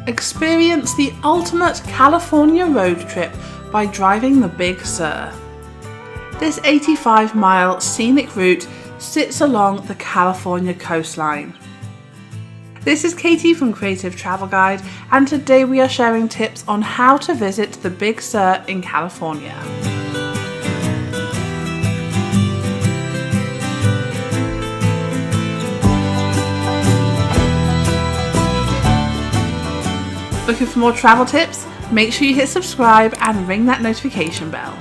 Experience the ultimate California road trip by driving the Big Sur. This 85-mile scenic route sits along the California coastline. This is Katie from Creative Travel Guide, and today we are sharing tips on how to visit the Big Sur in California. Looking for more travel tips? Make sure you hit subscribe and ring that notification bell.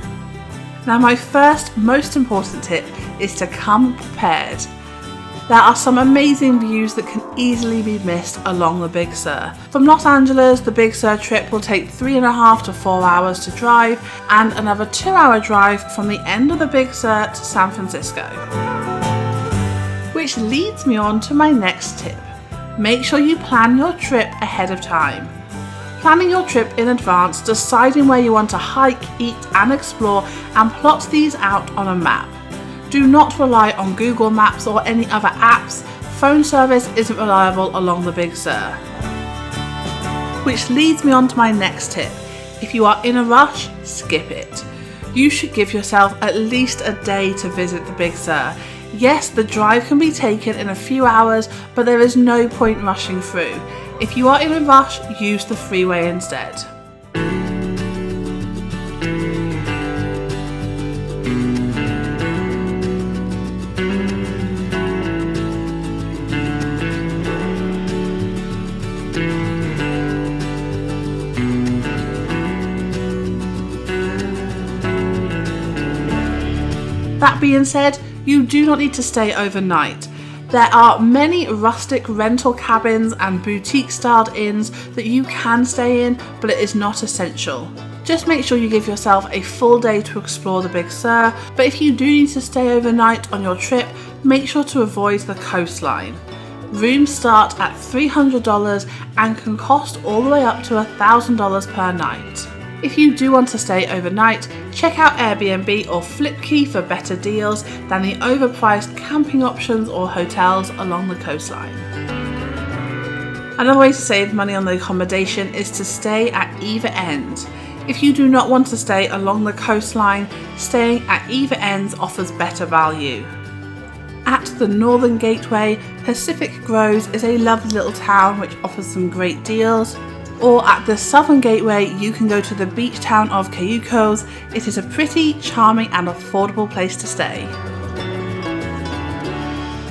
Now, my first most important tip is to come prepared. There are some amazing views that can easily be missed along the Big Sur. From Los Angeles, the Big Sur trip will take 3.5 to 4 hours to drive, and another 2-hour drive from the end of the Big Sur to San Francisco. Which leads me on to my next tip. Make sure you plan your trip ahead of time. Planning your trip in advance, deciding where you want to hike, eat and explore, and plot these out on a map. Do not rely on Google Maps or any other apps. Phone service isn't reliable along the Big Sur. Which leads me on to my next tip. If you are in a rush, skip it. You should give yourself at least a day to visit the Big Sur. Yes, the drive can be taken in a few hours, but there is no point rushing through. If you are in a rush, use the freeway instead. That being said, you do not need to stay overnight. There are many rustic rental cabins and boutique-styled inns that you can stay in, but it is not essential. Just make sure you give yourself a full day to explore the Big Sur, but if you do need to stay overnight on your trip, make sure to avoid the coastline. Rooms start at $300 and can cost all the way up to $1,000 per night. If you do want to stay overnight, check out Airbnb or Flipkey for better deals than the overpriced camping options or hotels along the coastline. Another way to save money on the accommodation is to stay at either end. If you do not want to stay along the coastline, staying at either ends offers better value. At the Northern Gateway, Pacific Groves is a lovely little town which offers some great deals. Or at the Southern Gateway, you can go to the beach town of Cayucos. It is a pretty, charming and affordable place to stay.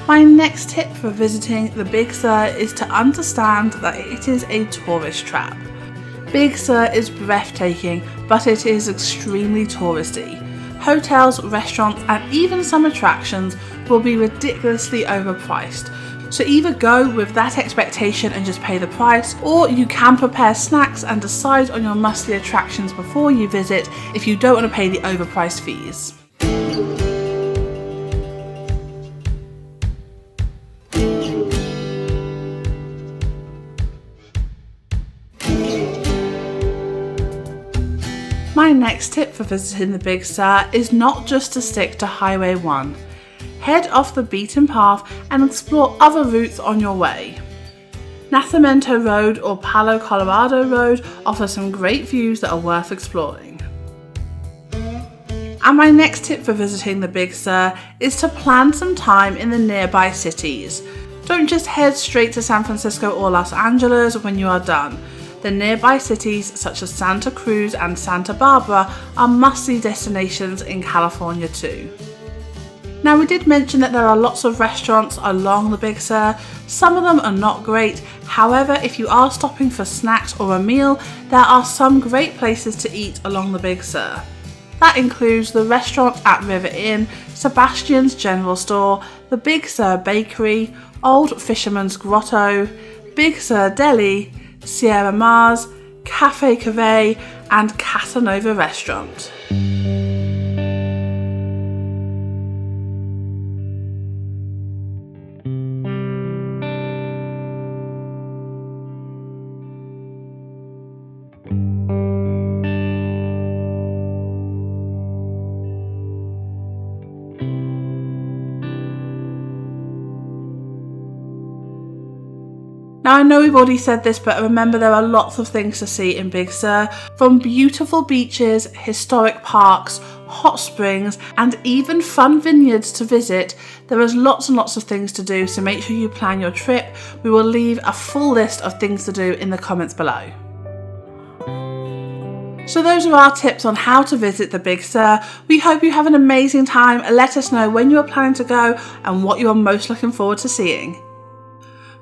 My next tip for visiting the Big Sur is to understand that it is a tourist trap. Big Sur is breathtaking, but it is extremely touristy. Hotels, restaurants and even some attractions will be ridiculously overpriced. So either go with that expectation and just pay the price, or you can prepare snacks and decide on your must-see attractions before you visit if you don't want to pay the overpriced fees. My next tip for visiting the Big Sur is not just to stick to Highway 1. Head off the beaten path and explore other routes on your way. Nacimiento Road or Palo Colorado Road offer some great views that are worth exploring. And my next tip for visiting the Big Sur is to plan some time in the nearby cities. Don't just head straight to San Francisco or Los Angeles when you are done. The nearby cities such as Santa Cruz and Santa Barbara are must-see destinations in California too. Now, we did mention that there are lots of restaurants along the Big Sur. Some of them are not great. However, if you are stopping for snacks or a meal, there are some great places to eat along the Big Sur. That includes the restaurant at River Inn, Sebastian's General Store, the Big Sur Bakery, Old Fisherman's Grotto, Big Sur Deli, Sierra Mars, Cafe Cave and Casanova Restaurant. Now, I know we've already said this, but remember there are lots of things to see in Big Sur, from beautiful beaches, historic parks, hot springs, and even fun vineyards to visit. There is lots and lots of things to do, so make sure you plan your trip. We will leave a full list of things to do in the comments below. So those are our tips on how to visit the Big Sur. We hope you have an amazing time. Let us know when you are planning to go and what you are most looking forward to seeing.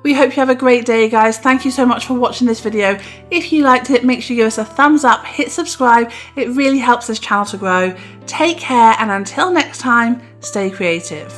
We hope you have a great day, guys. Thank you so much for watching this video. If you liked it, make sure you give us a thumbs up, hit subscribe. It really helps this channel to grow. Take care, and until next time, stay creative.